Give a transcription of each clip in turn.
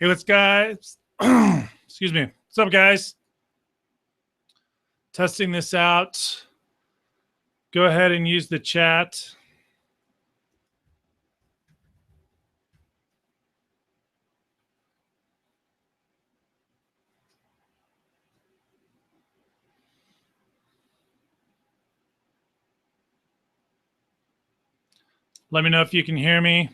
Hey, what's guys? Excuse me. What's up, guys? Testing this out. Go ahead and use the chat. Let me know if you can hear me.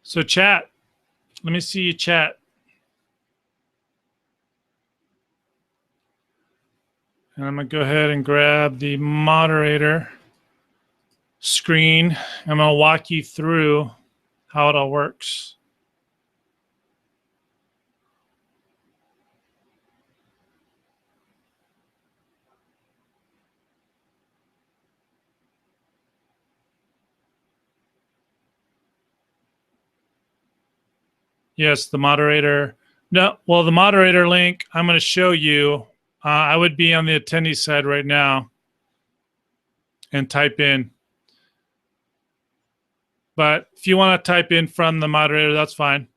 So chat, let me see you chat. And I'm going to go ahead and grab the moderator screen. I'm going to walk you through how it all works. Yes, the moderator. No, well, the moderator link I'm going to show you. I would be on the attendee side right now and type in. But if you want to type in from the moderator, that's fine,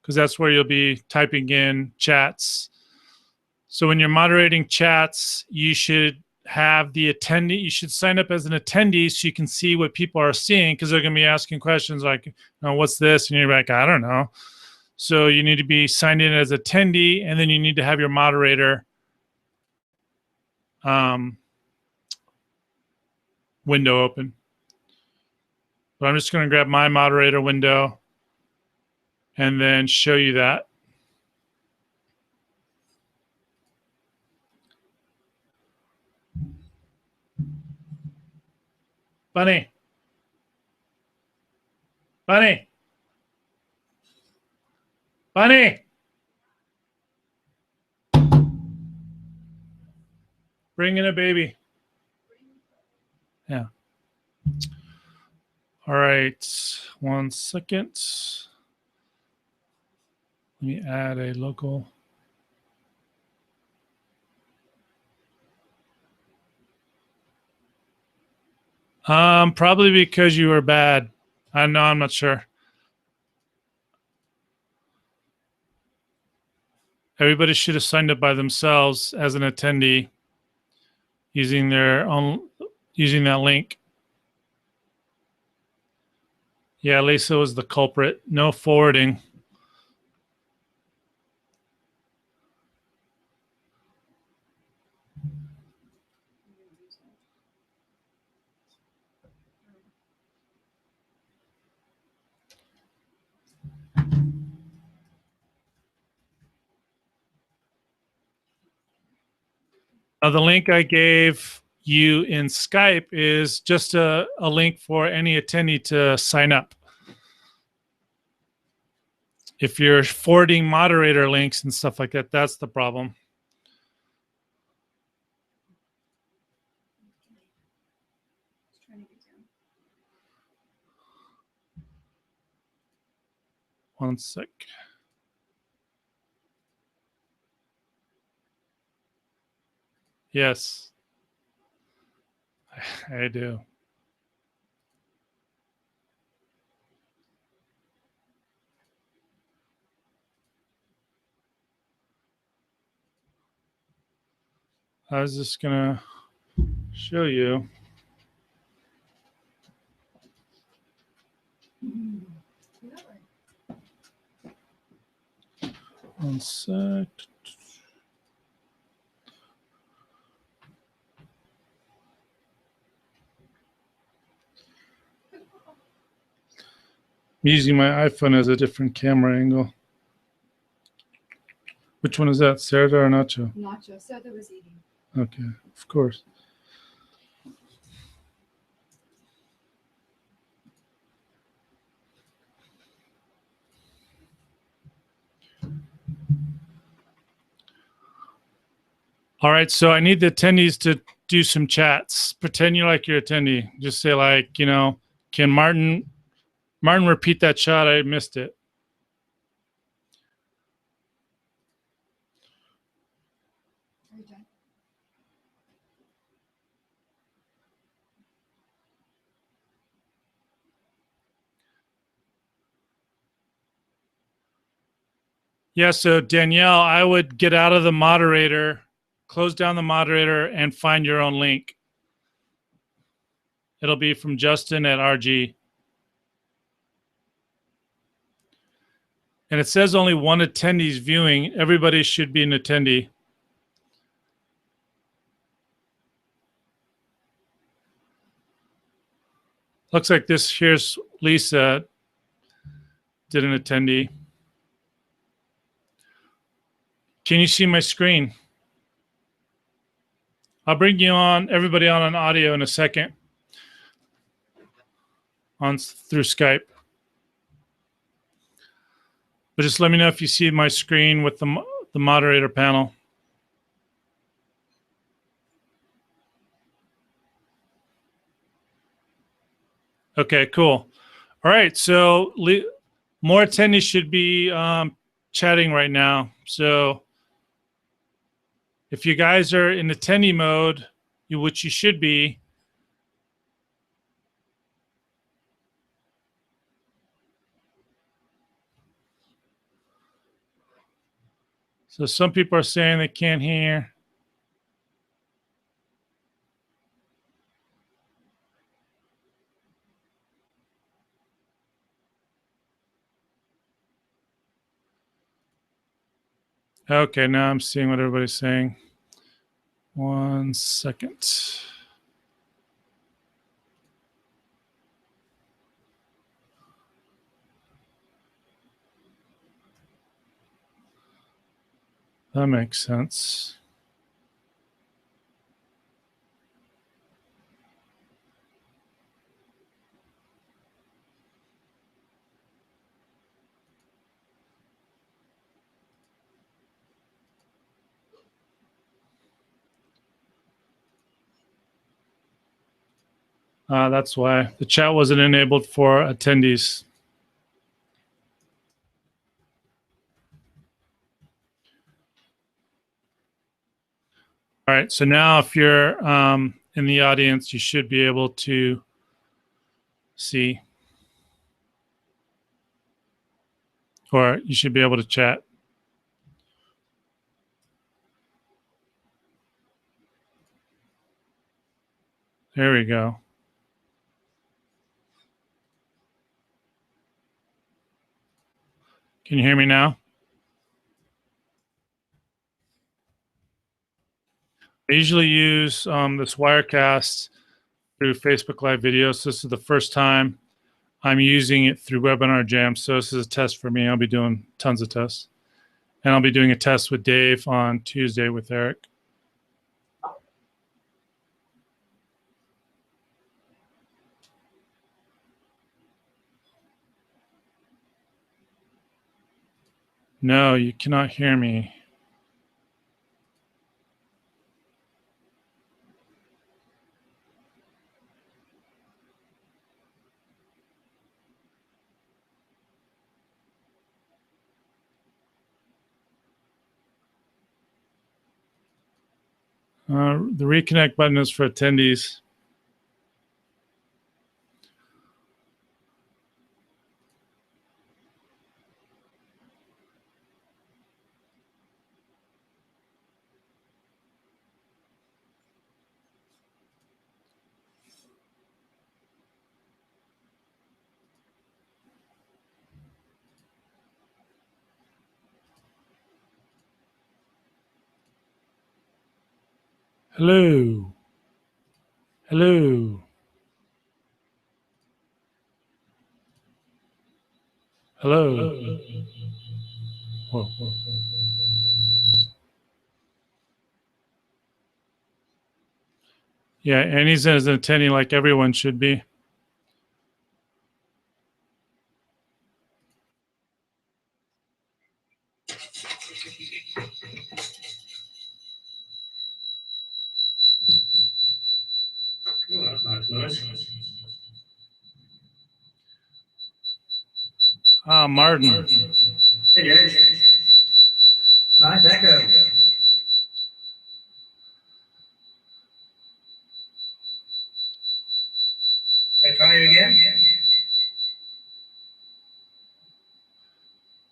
because that's where you'll be typing in chats. So when you're moderating chats, you should have the attendee. You should sign up as an attendee so you can see what people are seeing, because they're going to be asking questions like, what's this? And you're like, I don't know. So you need to be signed in as attendee, and then you need to have your moderator window open. But I'm just going to grab my moderator window and then show you that. Bunny. Bunny. Bunny. Bring in a baby. Yeah. All right. 1 second. Let me add a local. Probably because you were bad. I'm not sure. Everybody should have signed up by themselves as an attendee using their own, using that link. Yeah, Lisa was the culprit. No forwarding. The link I gave you in Skype is just a link for any attendee to sign up. If you're forwarding moderator links and stuff like that, that's the problem. One sec. Yes, I do. I was just gonna show you. One sec. I'm using my iPhone as a different camera angle. Which one is that, Serta or Nacho? Nacho. Serta was eating. Okay, of course. All right, so I need the attendees to do some chats. Pretend you're like your attendee. Just say like, you know, can Martin repeat that shot? I missed it. Yeah, so Danielle, I would get out of the moderator, close down the moderator, and find your own link. It'll be from Justin at RG. And it says only one attendee's viewing. Everybody should be an attendee. Looks like this here's Lisa did an attendee. Can you see my screen? I'll bring you on, everybody on audio in a second through Skype. But just let me know if you see my screen with the moderator panel. Okay, cool. All right, so more attendees should be chatting right now. So if you guys are in attendee mode, which you should be, so some people are saying they can't hear. Okay, now I'm seeing what everybody's saying. 1 second. That makes sense. That's why the chat wasn't enabled for attendees. All right, so now if you're in the audience, you should be able to see, or you should be able to chat. There we go. Can you hear me now? I usually use this Wirecast through Facebook Live videos. This is the first time I'm using it through Webinar Jam. So this is a test for me. I'll be doing tons of tests. And I'll be doing a test with Dave on Tuesday with Eric. No, you cannot hear me. The reconnect button is for attendees. Hello. Hello. Hello. Whoa, whoa. Yeah, and he's as an attendee like everyone should be. Lewis. Martin. Hey, Judge. Nice echo. Hey, try it again.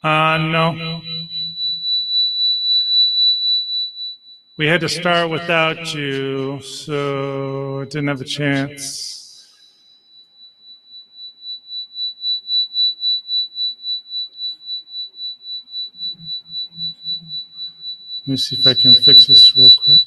No. We had to start without you, so it didn't have a chance. Let me see if I can fix this real quick.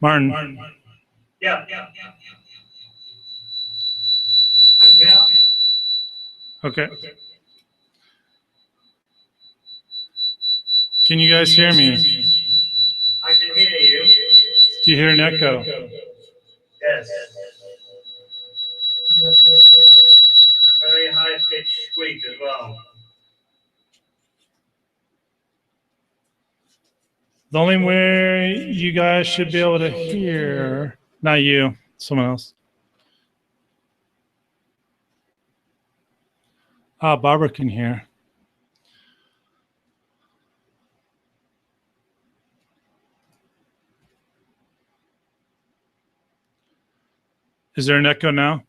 Martin. Yeah. Okay. Can you guys hear me? I can hear you. Do you hear an echo? Yes. A very high-pitched squeak as well. The only way you guys should be able to hear, not you, someone else. Barbara can hear. Is there an echo now?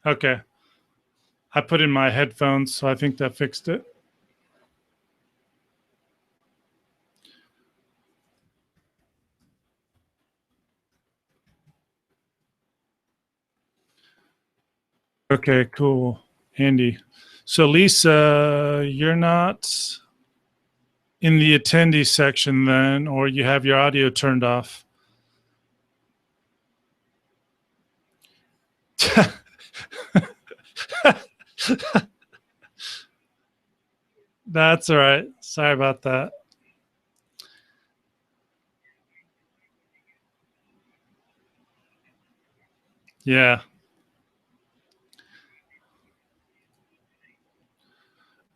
Okay. I put in my headphones, so I think that fixed it. Okay, cool. Andy. So Lisa, you're not in the attendee section then, or you have your audio turned off. That's all right. Sorry about that. Yeah.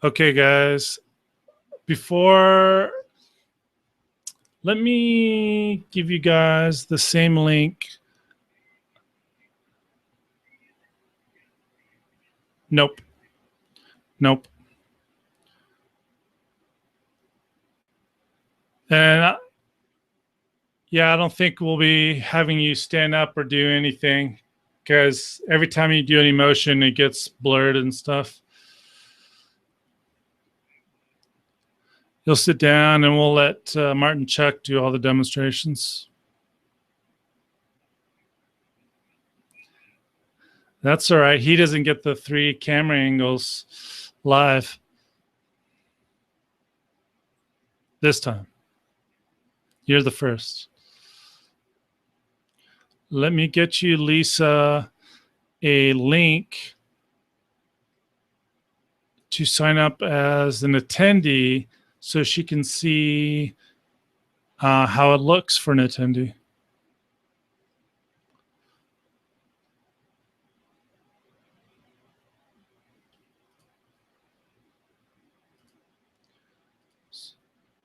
Okay, guys. Let me give you guys the same link. Nope. And yeah, I don't think we'll be having you stand up or do anything because every time you do any motion, it gets blurred and stuff. You'll sit down and we'll let Martin Chuck do all the demonstrations. That's all right. He doesn't get the 3 camera angles live this time. You're the first. Let me get you, Lisa, a link to sign up as an attendee so she can see how it looks for an attendee.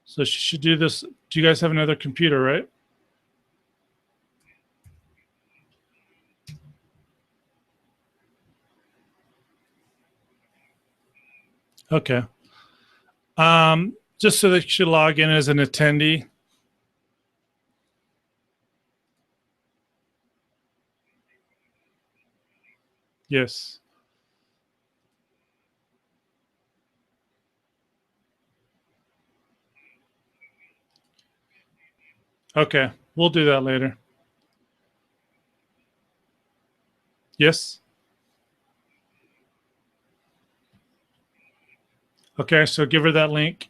So she should do this. Do you guys have another computer, right? Okay. Just so that you should log in as an attendee. Yes. Okay. We'll do that later. Yes. Okay. So give her that link.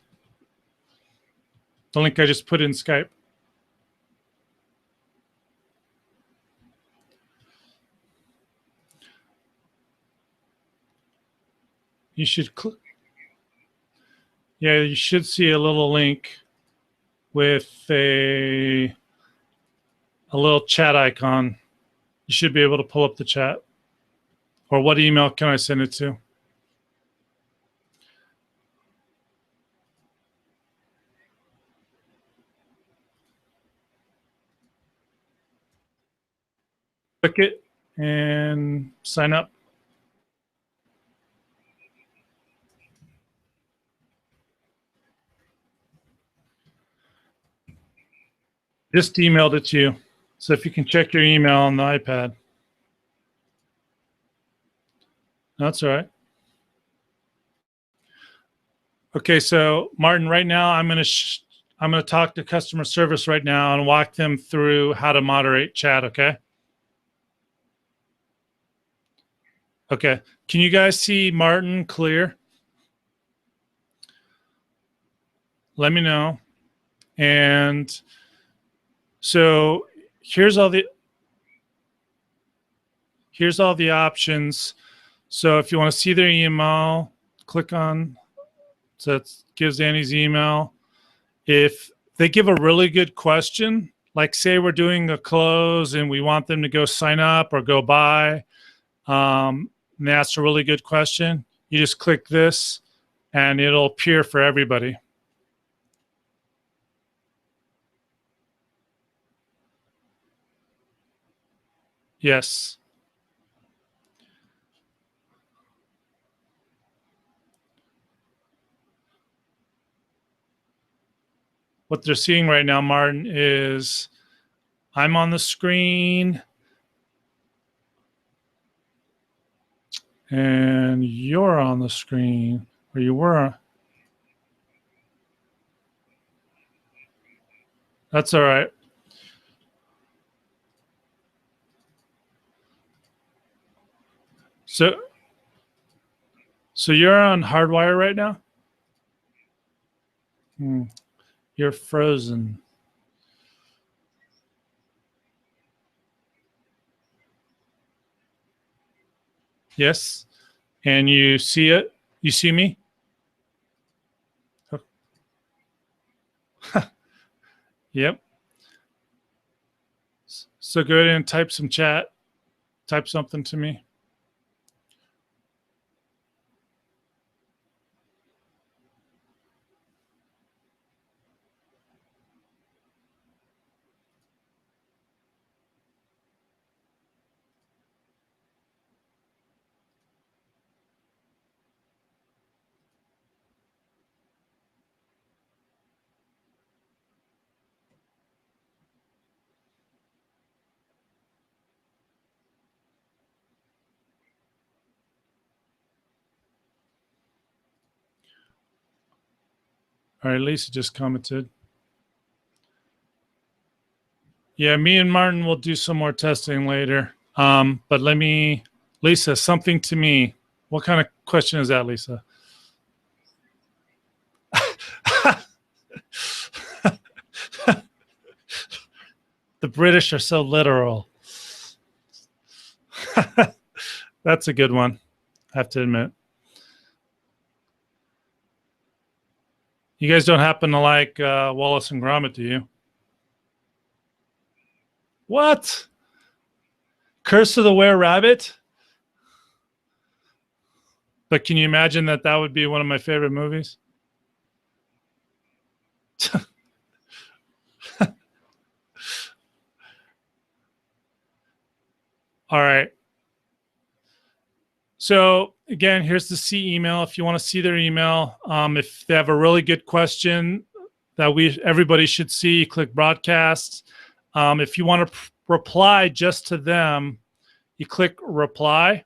The link I just put in Skype. You should yeah, you should see a little link with a little chat icon. You should be able to pull up the chat. Or what email can I send it to? Click it and sign up. Just emailed it to you. So if you can check your email on the iPad. That's all right. Okay, so Martin, right now I'm going to talk to customer service right now and walk them through how to moderate chat, okay? Okay. Can you guys see Martin clear? Let me know. And so here's all the options. So if you want to see their email, click on, so it gives Annie's email. If they give a really good question, like say we're doing a close and we want them to go sign up or go buy, and that's a really good question, you just click this and it'll appear for everybody. Yes. What they're seeing right now, Martin, is I'm on the screen and you're on the screen, or you were. That's all right. So you're on Hardwire right now? You're frozen. Yes. And you see it? You see me? Yep. So go ahead and type some chat. Type something to me. All right, Lisa just commented. Yeah, me and Martin will do some more testing later. But let me Lisa, something to me. What kind of question is that, Lisa? The British are so literal. That's a good one, I have to admit. You guys don't happen to like Wallace and Gromit, do you? What? Curse of the Were Rabbit? But can you imagine that that would be one of my favorite movies? All right. So again, here's the C email. If you want to see their email, if they have a really good question that everybody should see, click broadcast. If you want to reply just to them, you click reply.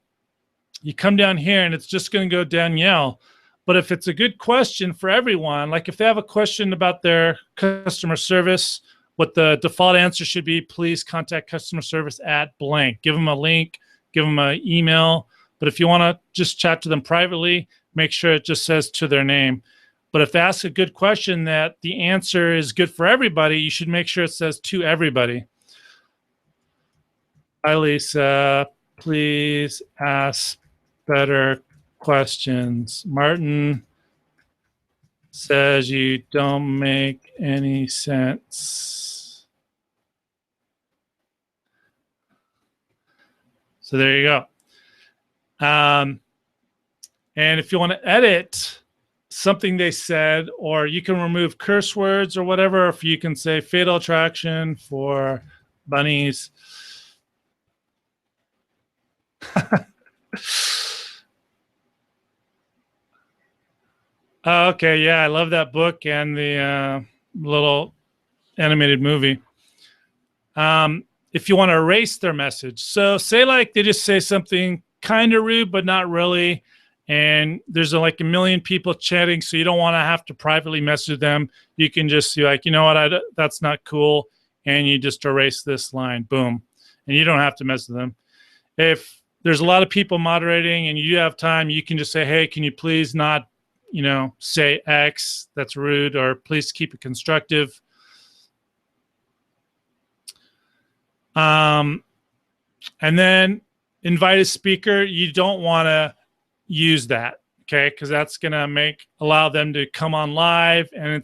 You come down here and it's just going to go Danielle. But if it's a good question for everyone, like if they have a question about their customer service, what the default answer should be, please contact customer service at blank. Give them a link, give them an email. But if you want to just chat to them privately, make sure it just says to their name. But if they ask a good question that the answer is good for everybody, you should make sure it says to everybody. Hi, Lisa. Please ask better questions. Martin says you don't make any sense. So there you go. And if you want to edit something they said, or you can remove curse words or whatever, if you can say fatal attraction for bunnies. Okay, yeah, I love that book and the little animated movie. If you want to erase their message, so say like they just say something kind of rude, but not really, and there's like a million people chatting, so you don't want to have to privately message them. You can just be like, you know what, that's not cool, and you just erase this line, boom, and you don't have to message them. If there's a lot of people moderating and you have time, you can just say, hey, can you please not, say X, that's rude, or please keep it constructive. And then invite a speaker. You don't want to use that, okay? Because that's going to allow them to come on live. And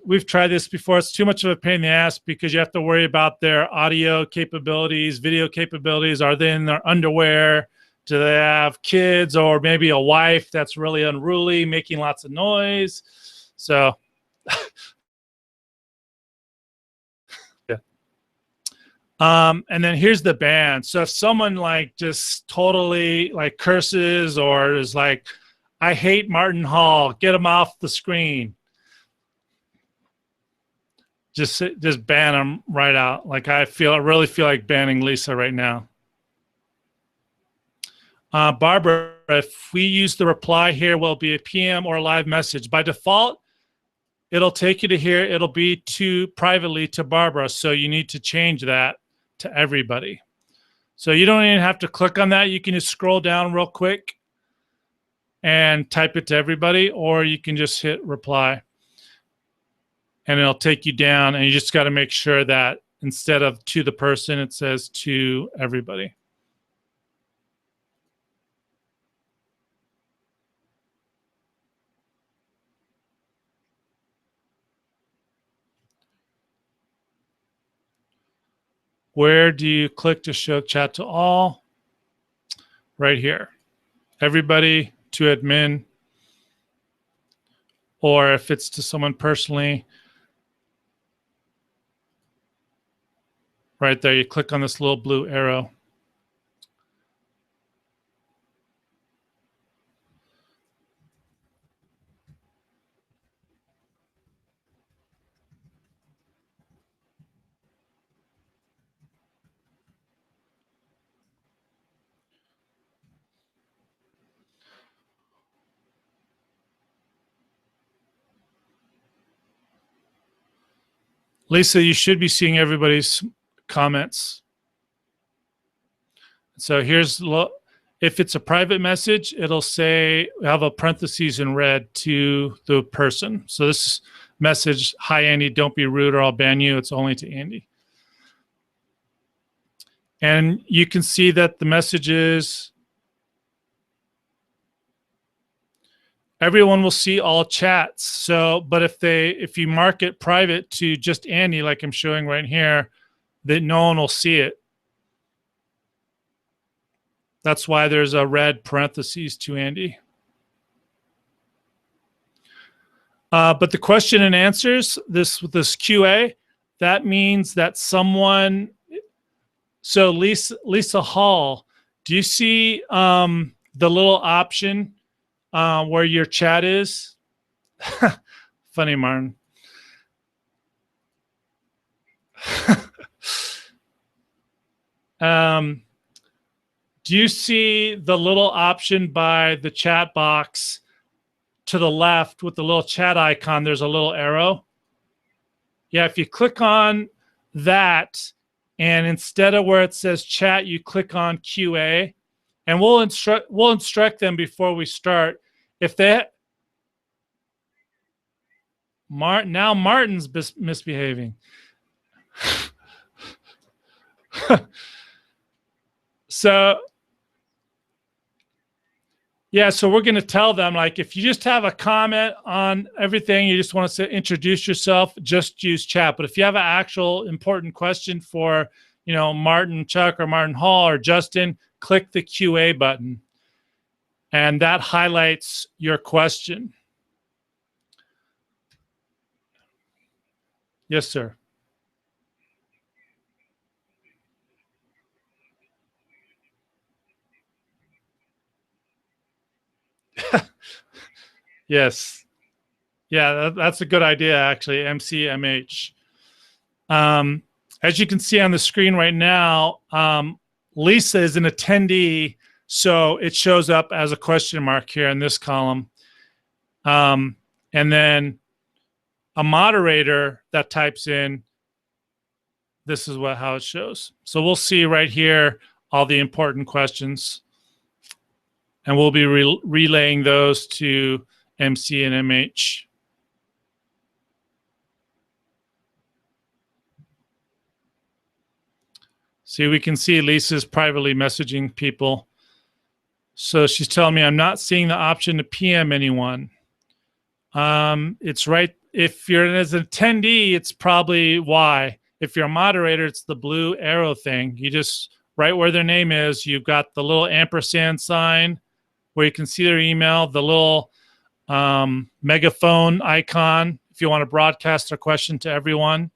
we've tried this before. It's too much of a pain in the ass because you have to worry about their audio capabilities, video capabilities. Are they in their underwear? Do they have kids or maybe a wife that's really unruly, making lots of noise? So, yeah. And then here's the ban. So if someone like just totally like curses or is like, I hate Martin Hall, get him off the screen. Just ban them right out. Like I really feel like banning Lisa right now. Barbara, if we use the reply here, will be a PM or a live message. By default, it'll take you to here. It'll be privately to Barbara. So you need to change that to everybody. So you don't even have to click on that. You can just scroll down real quick and type it to everybody, or you can just hit reply. And it'll take you down, and you just got to make sure that instead of to the person, it says to everybody. Where do you click to show chat to all? Right here. Everybody to admin. Or if it's to someone personally, right there, you click on this little blue arrow. Lisa, you should be seeing everybody's comments. So here's if it's a private message, it'll say, have a parentheses in red to the person. So this message, hi, Andy, don't be rude or I'll ban you. It's only to Andy. And you can see that the messages, everyone will see all chats. So, but if you mark it private to just Andy, like I'm showing right here, that no one will see it. That's why there's a red parentheses to Andy. But the question and answers, this QA, that means that someone, so Lisa Hall, do you see the little option where your chat is? Funny, Martin. Do you see the little option by the chat box to the left with the little chat icon? There's a little arrow. Yeah, if you click on that, and instead of where it says chat, you click on QA, and we'll instruct them before we start. If they now Martin's misbehaving. So yeah, so we're going to tell them, like, if you just have a comment on everything, you just want to introduce yourself, just use chat. But if you have an actual important question for, you know, Martin Chuck or Martin Hall or Justin, click the QA button. And that highlights your question. Yes, sir. Yes. Yeah, that's a good idea, actually, MCMH. As you can see on the screen right now, Lisa is an attendee, so it shows up as a question mark here in this column. And then a moderator that types in, this is how it shows. So we'll see right here all the important questions, and we'll be relaying those to MC and MH. See, we can see Lisa's privately messaging people. So she's telling me I'm not seeing the option to PM anyone. It's right. If you're as an attendee, it's probably why. If you're a moderator, it's the blue arrow thing. You just, right where their name is, you've got the little ampersand sign where you can see their email, the little megaphone icon if you want to broadcast their question to everyone.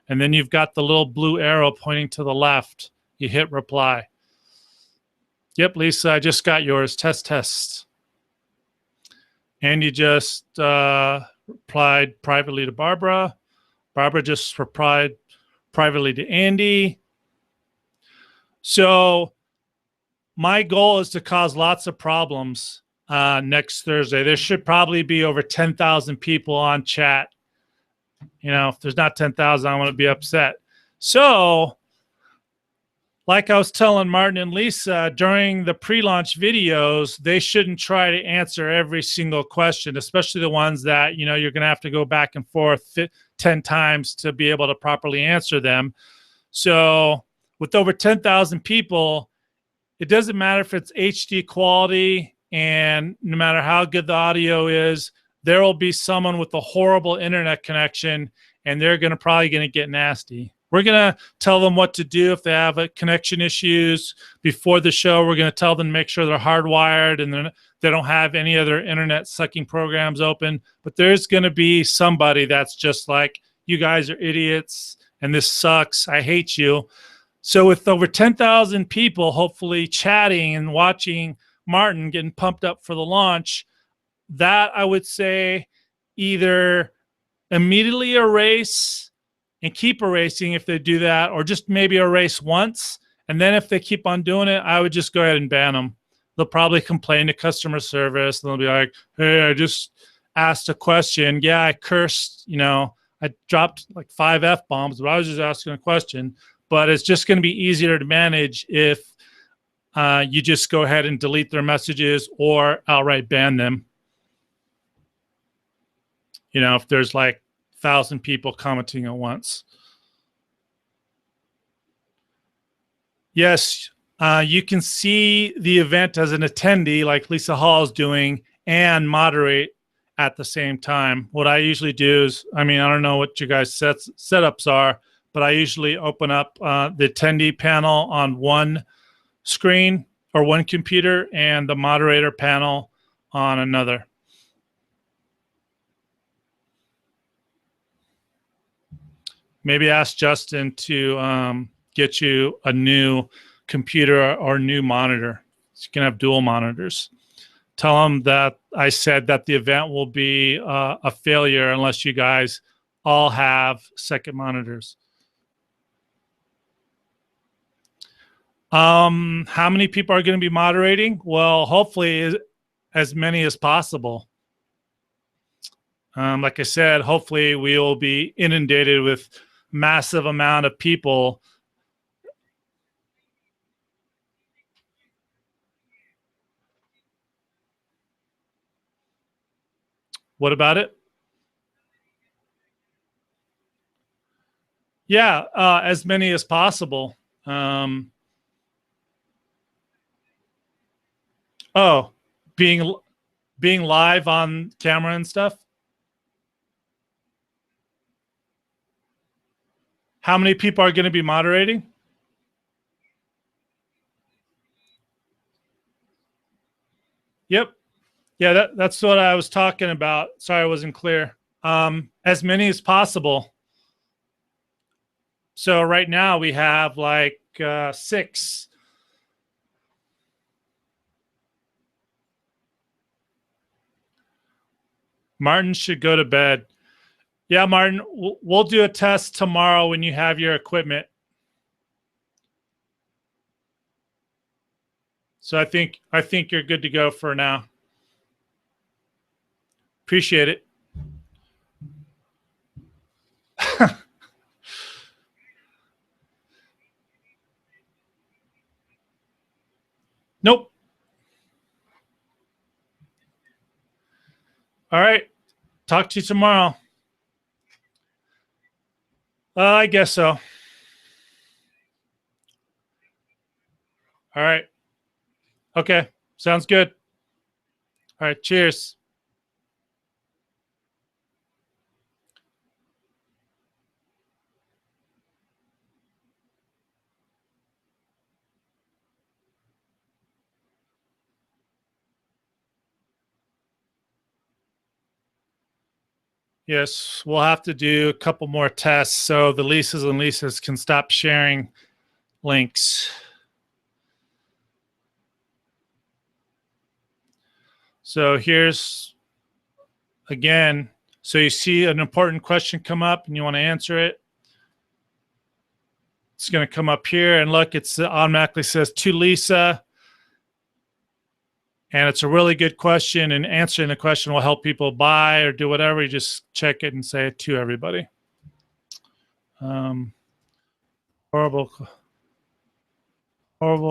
And then you've got the little blue arrow pointing to the left. You hit reply. Yep, Lisa, I just got yours. Test. Andy just replied privately to Barbara. Barbara just replied privately to Andy. So my goal is to cause lots of problems next Thursday. There should probably be over 10,000 people on chat. You know, if there's not 10,000, I want to be upset. So, like I was telling Martin and Lisa during the pre-launch videos, they shouldn't try to answer every single question, especially the ones that, you know, you're going to have to go back and forth 10 times to be able to properly answer them. So, with over 10,000 people, it doesn't matter if it's HD quality, and no matter how good the audio is, there will be someone with a horrible internet connection, and they're probably going to get nasty. We're going to tell them what to do if they have connection issues before the show. We're going to tell them to make sure they're hardwired and they don't have any other internet sucking programs open. But there's going to be somebody that's just like, you guys are idiots and this sucks. I hate you. So with over 10,000 people hopefully chatting and watching Martin getting pumped up for the launch, that I would say either immediately erase and keep erasing if they do that, or just maybe erase once. And then if they keep on doing it, I would just go ahead and ban them. They'll probably complain to customer service. And they'll be like, hey, I just asked a question. Yeah, I cursed, you know, I dropped like 5 F-bombs, but I was just asking a question. But it's just going to be easier to manage if you just go ahead and delete their messages or outright ban them. You know, if there's like 1,000 people commenting at once. Yes, you can see the event as an attendee like Lisa Hall is doing and moderate at the same time. What I usually do is, I mean, I don't know what you guys setups are, but I usually open up the attendee panel on one screen or one computer and the moderator panel on another. Maybe ask Justin to get you a new computer or new monitor. So you can have dual monitors. Tell him that I said that the event will be a failure unless you guys all have second monitors. How many people are going to be moderating? Well, hopefully as many as possible. Like I said, hopefully we will be inundated with massive amount of people. What about it? Yeah, as many as possible. Oh, being live on camera and stuff. How many people are going to be moderating? Yep. Yeah, that's what I was talking about. Sorry, I wasn't clear. As many as possible. So right now we have like 6. Martin should go to bed. Yeah, Martin, we'll do a test tomorrow when you have your equipment. So I think you're good to go for now. Appreciate it. Nope. All right. Talk to you tomorrow. I guess so. All right. Okay. Sounds good. All right. Cheers. Yes, we'll have to do a couple more tests so the Lisas and Lisas can stop sharing links. So here's, again, so you see an important question come up and you want to answer it. It's going to come up here and look, it's automatically says to Lisa. And it's a really good question, and answering the question will help people buy or do whatever. You just check it and say it to everybody. Horrible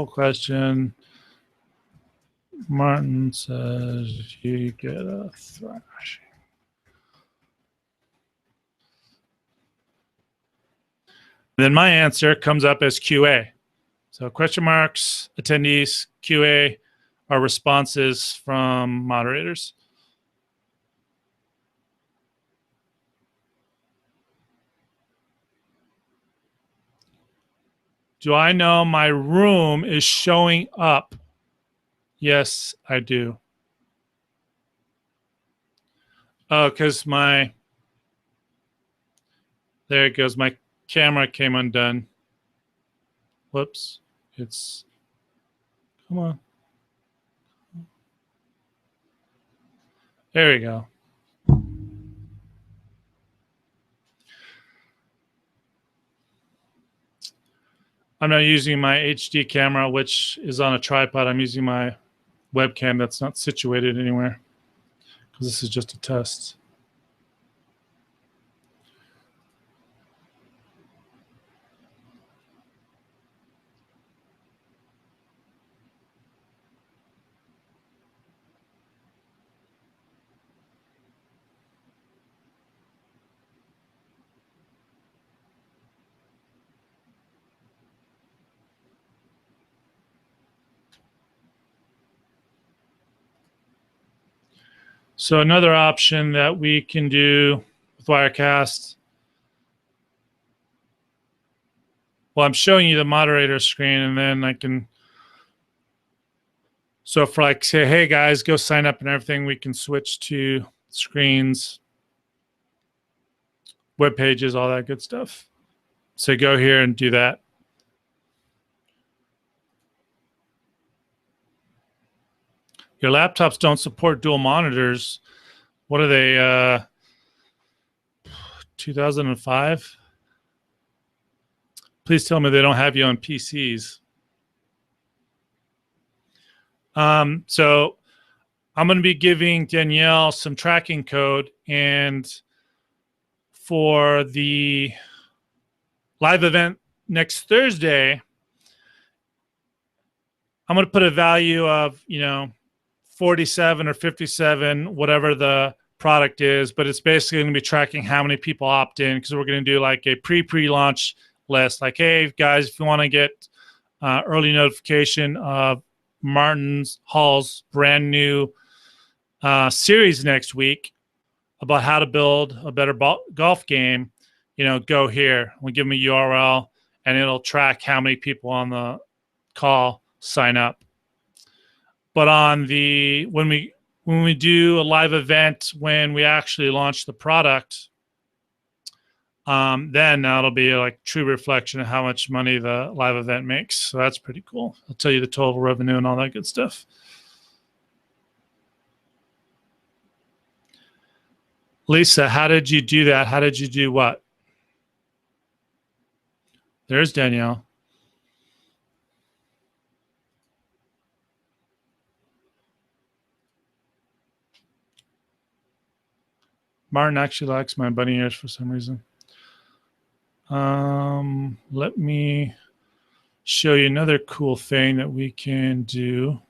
question. Martin says you get a thrashing. Then my answer comes up as QA. So question marks, attendees, QA are responses from moderators. Do I know my room is showing up? Yes, I do. Oh, because there it goes. My camera came undone. Whoops. Come on. There we go. I'm not using my HD camera, which is on a tripod. I'm using my webcam that's not situated anywhere because this is just a test. So another option that we can do with Wirecast, well, I'm showing you the moderator screen, and then I can, so if like say, hey guys, go sign up and everything, we can switch to screens, web pages, all that good stuff. So go here and do that. Your laptops don't support dual monitors. What are they, 2005? Please tell me they don't have you on PCs. So I'm going to be giving Danielle some tracking code, and for the live event next Thursday, I'm going to put a value of, 47 or 57, whatever the product is, but it's basically going to be tracking how many people opt in, because we're going to do like a pre-launch list. Like, hey guys, if you want to get early notification of Martin Hall's brand new series next week about how to build a better golf game, go here. We'll give them a URL, and it'll track how many people on the call sign up. But on the when we do a live event, when we actually launch the product, then that'll be like true reflection of how much money the live event makes. So that's pretty cool. I'll tell you the total revenue and all that good stuff. Lisa, how did you do that? How did you do what? There's Danielle. Martin actually likes my bunny ears for some reason. Let me show you another cool thing that we can do.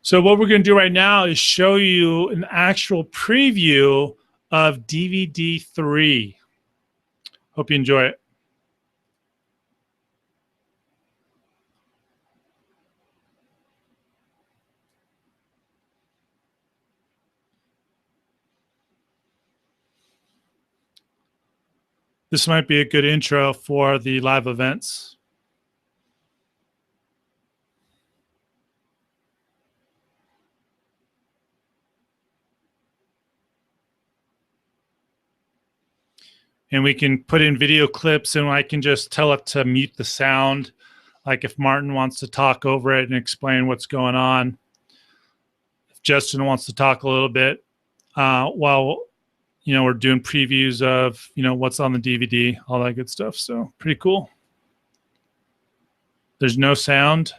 So what we're going to do right now is show you an actual preview of DVD 3. Hope you enjoy it. This might be a good intro for the live events. And we can put in video clips, and I can just tell it to mute the sound. Like if Martin wants to talk over it and explain what's going on. If Justin wants to talk a little bit while, we're doing previews of, what's on the DVD, all that good stuff. So pretty cool. There's no sound.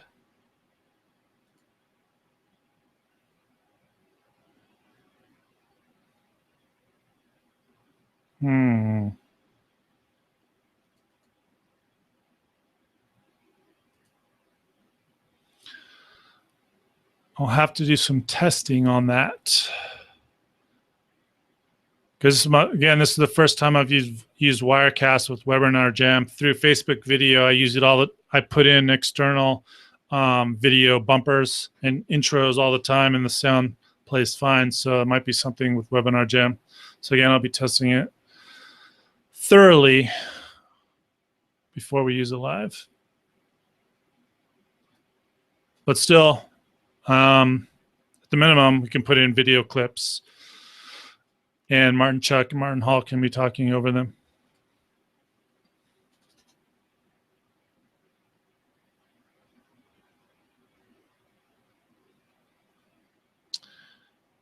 I'll have to do some testing on that. Because again, this is the first time I've used Wirecast with Webinar Jam through Facebook Video. I use it I put in external video bumpers and intros all the time, and the sound plays fine. So it might be something with Webinar Jam. So again, I'll be testing it thoroughly before we use it live. But still, at the minimum, we can put in video clips, and Martin Chuck and Martin Hall can be talking over them.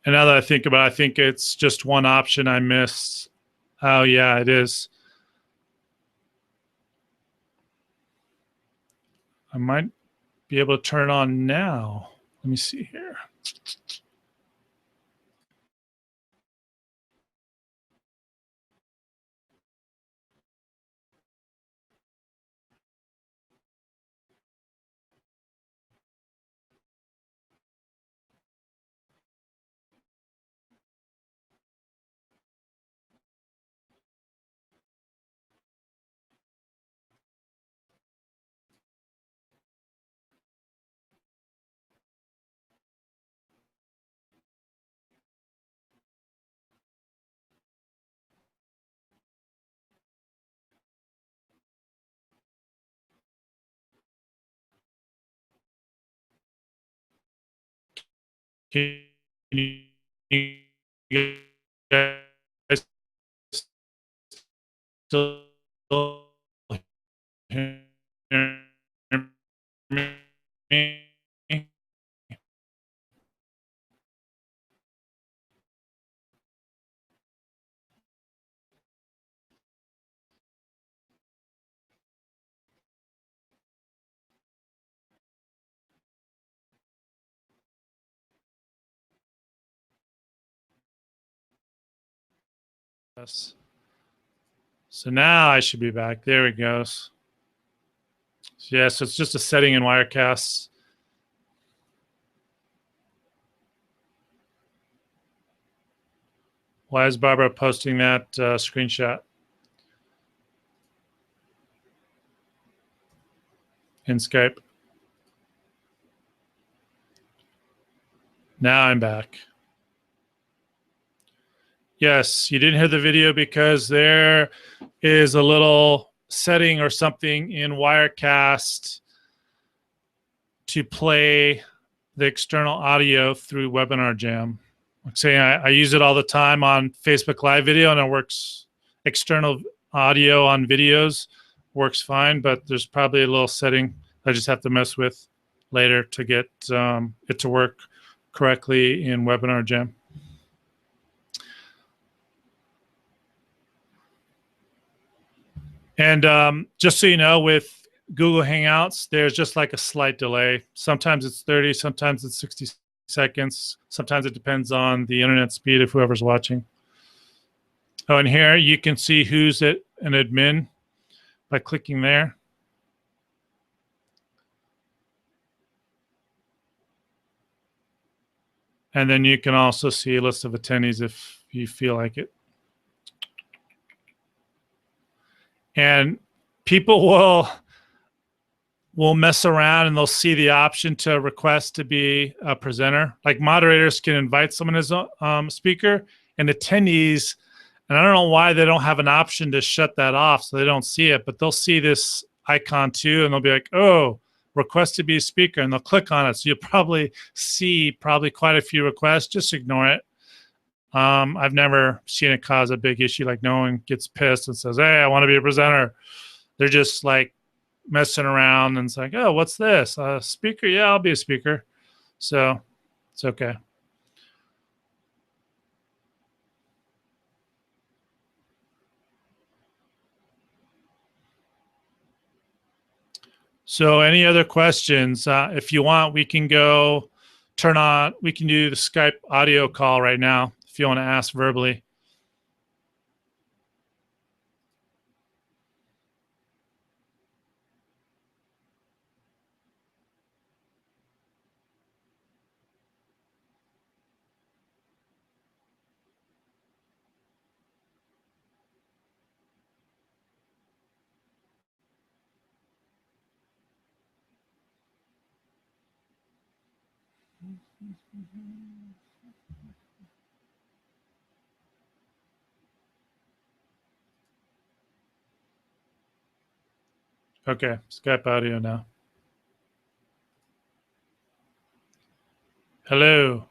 And now that I think about it, I think it's just one option I missed. Oh, yeah, it is. I might be able to turn it on now. Let me see here. Can you guys still hear me? Yes. So now I should be back. There it goes. Yeah, so it's just a setting in Wirecast. Why is Barbara posting that screenshot in Skype? Now I'm back. Yes, you didn't hear the video because there is a little setting or something in Wirecast to play the external audio through Webinar Jam. Like saying I use it all the time on Facebook Live video, and it works. External audio on videos works fine, but there's probably a little setting I just have to mess with later to get it to work correctly in Webinar Jam. And just so you know, with Google Hangouts, there's just like a slight delay. Sometimes it's 30, sometimes it's 60 seconds. Sometimes it depends on the internet speed of whoever's watching. Oh, and here you can see who's an admin by clicking there. And then you can also see a list of attendees if you feel like it. And people will mess around and they'll see the option to request to be a presenter. Like moderators can invite someone as a speaker, and attendees, and I don't know why they don't have an option to shut that off so they don't see it, but they'll see this icon too, and they'll be like, oh, request to be a speaker, and they'll click on it. So you'll probably see quite a few requests. Just ignore it. I've never seen it cause a big issue. Like no one gets pissed and says, hey, I want to be a presenter. They're just like messing around, and it's like, oh, what's this? A speaker? Yeah, I'll be a speaker. So it's okay. So any other questions? If you want, we can go we can do the Skype audio call right now if you want to ask verbally. Okay, Skype audio now. Hello.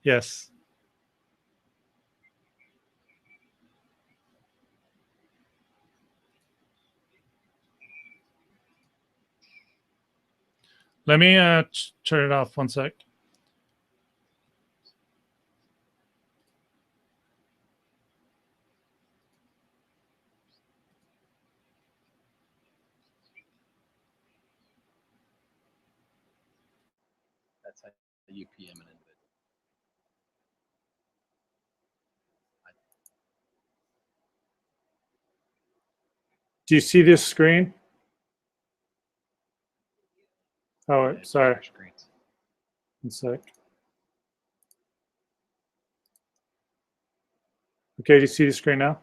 Yes. Let me turn it off 1 sec. That's how you PM an individual. Do you see this screen? Oh, sorry. 1 sec. Okay, do you see the screen now?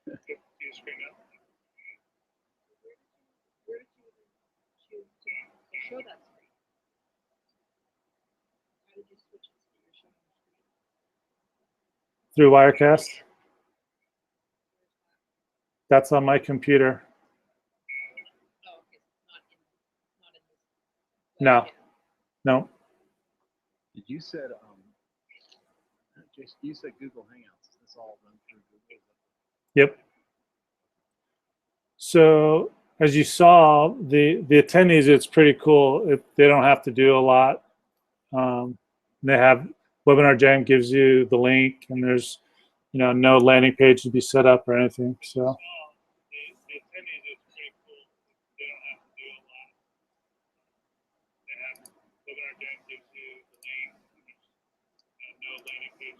See the screen now? Where did you choose to show that screen? How did you switch it so you're showing the screen? Through Wirecast. That's on my computer. Oh, okay, so not in this. No. No. Did you said Jason, you said Google Hangouts. Is this all run through Google? Yep. So as you saw, the attendees, it's pretty cool. They don't have to do a lot. They have Webinar Jam gives you the link, and there's no landing page to be set up or anything. So the attendees, it's pretty cool. They don't have to do a lot. They have Webinar Jam gives you the link, and there's no landing page.